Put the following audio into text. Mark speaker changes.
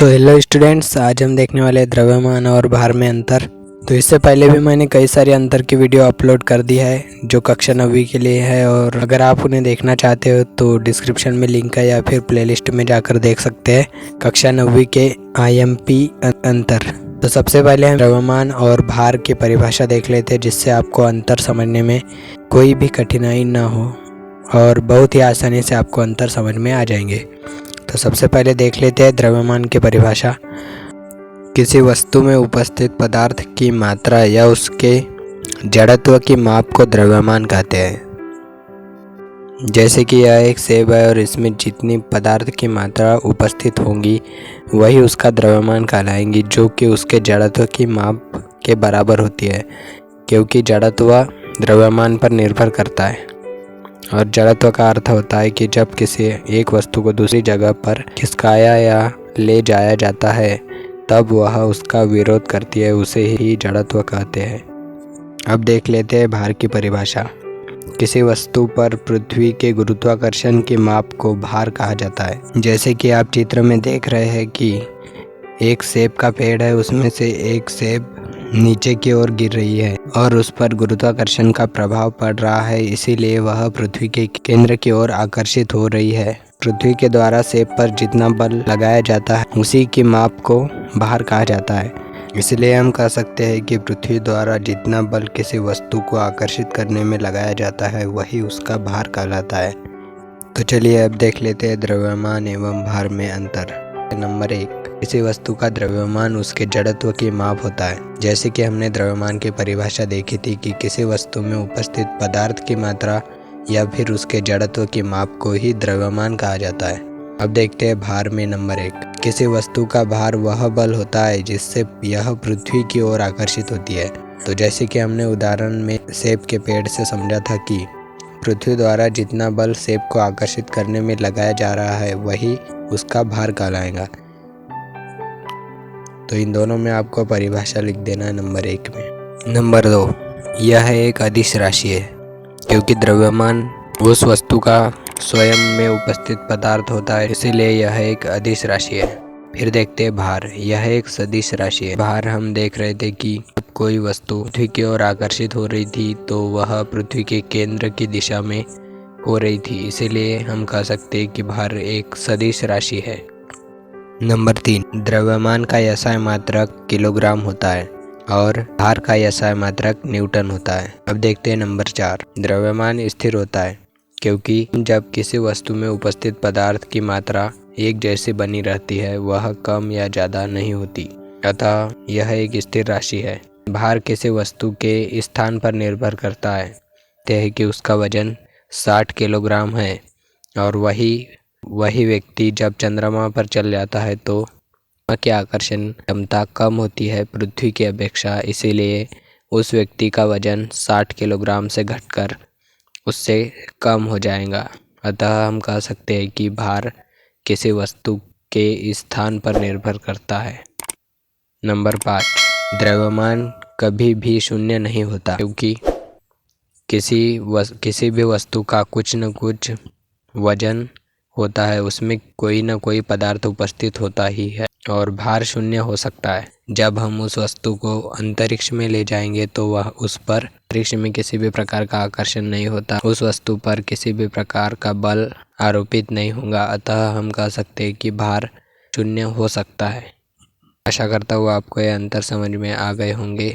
Speaker 1: So hello students, आज हम देखने वाले हैं द्रव्यमान और भार में अंतर। तो इससे पहले भी मैंने कई सारे अंतर की वीडियो अपलोड कर दी है जो कक्षा 9वीं के लिए है, और अगर आप उन्हें देखना चाहते हो तो डिस्क्रिप्शन में लिंक है या फिर प्लेलिस्ट में जाकर देख सकते हैं कक्षा 9वीं के आईएमपी अंतर। तो सबसे पहले हम द्रव्यमान और भार की परिभाषा देख लेते हैं, जिससे आपको अंतर समझने में कोई भी कठिनाई ना हो और बहुत ही आसानी से आपको अंतर समझ में आ जाएंगे। तो सबसे पहले देख लेते हैं द्रव्यमान की परिभाषा। किसी वस्तु में उपस्थित पदार्थ की मात्रा या उसके जड़त्व की माप को द्रव्यमान कहते हैं। जैसे कि यह एक सेब है और इसमें जितनी पदार्थ की मात्रा उपस्थित होंगी वही उसका द्रव्यमान कहलाएंगी, जो कि उसके जड़त्व की माप के बराबर होती है, क्योंकि जड़त्व द्रव्यमान पर निर्भर करता है। और जड़त्व का अर्थ होता है कि जब किसी एक वस्तु को दूसरी जगह पर खिसकाया या ले जाया जाता है तब वह उसका विरोध करती है, उसे ही जड़त्व कहते हैं। अब देख लेते हैं भार की परिभाषा। किसी वस्तु पर पृथ्वी के गुरुत्वाकर्षण की माप को भार कहा जाता है। जैसे कि आप चित्र में देख रहे हैं कि एक सेब का पेड़ है, उसमें से एक सेब नीचे की ओर गिर रही है और उस पर गुरुत्वाकर्षण का प्रभाव पड़ रहा है, इसीलिए वह पृथ्वी के केंद्र की ओर आकर्षित हो रही है। पृथ्वी के द्वारा सेब पर जितना बल लगाया जाता है उसी की माप को भार कहा जाता है। इसलिए हम कह सकते हैं कि पृथ्वी द्वारा जितना बल किसी वस्तु को आकर्षित करने में लगाया जाता है वही उसका भार कहलाता है। तो चलिए अब देख लेते हैं द्रव्यमान एवं भार में अंतर। नंबर 1, किसी वस्तु का द्रव्यमान उसके जड़त्व की माप होता है। जैसे कि हमने द्रव्यमान की परिभाषा देखी थी कि किसी वस्तु में उपस्थित पदार्थ की मात्रा या फिर उसके जड़त्व की माप को ही द्रव्यमान कहा जाता है। अब देखते हैं भार में। नंबर 1, किसी वस्तु का भार वह बल होता है जिससे यह पृथ्वी की ओर आकर्षित होती है। तो जैसे कि हमने उदाहरण में सेब के पेड़ से समझा था कि पृथ्वी द्वारा जितना बल सेब को आकर्षित करने में लगाया जा रहा है वही उसका भार कहलाएगा। तो इन दोनों में आपको परिभाषा लिख देना है नंबर 1 में। नंबर 2, यह एक अदिश राशि है, क्योंकि द्रव्यमान उस वस्तु का स्वयं में उपस्थित पदार्थ होता है, इसीलिए यह एक अदिश राशि है। फिर देखते हैं भार। यह एक सदिश राशि है। भार हम देख रहे थे कि कोई वस्तु पृथ्वी की ओर आकर्षित हो रही थी तो वह पृथ्वी के केंद्र की दिशा में हो रही थी, इसीलिए हम कह सकते हैं कि भार एक सदिश राशि है। नंबर 3, द्रव्यमान का SI मात्रक किलोग्राम होता है और भार का SI मात्रक न्यूटन होता है। अब देखते हैं नंबर 4, द्रव्यमान स्थिर होता है, क्योंकि जब किसी वस्तु में उपस्थित पदार्थ की मात्रा एक जैसी बनी रहती है वह कम या ज़्यादा नहीं होती, अतः यह एक स्थिर राशि है। भार किसी वस्तु के स्थान पर निर्भर करता है, यह कि उसका वजन 60 किलोग्राम है और वही व्यक्ति जब चंद्रमा पर चल जाता है तो चंद्रमा की आकर्षण क्षमता कम होती है पृथ्वी की अपेक्षा, इसीलिए उस व्यक्ति का वजन 60 किलोग्राम से घटकर उससे कम हो जाएगा। अतः हम कह सकते हैं कि भार किसी वस्तु के स्थान पर निर्भर करता है। नंबर 5, द्रव्यमान कभी भी शून्य नहीं होता, क्योंकि किसी भी वस्तु का कुछ न कुछ वजन होता है, उसमें कोई न कोई पदार्थ उपस्थित होता ही है। और भार शून्य हो सकता है जब हम उस वस्तु को अंतरिक्ष में ले जाएंगे तो वह उस पर अंतरिक्ष में किसी भी प्रकार का आकर्षण नहीं होता, उस वस्तु पर किसी भी प्रकार का बल आरोपित नहीं होगा, अतः हम कह सकते हैं कि भार शून्य हो सकता है। आशा करता हूँ आपको यह अंतर समझ में आ गए होंगे।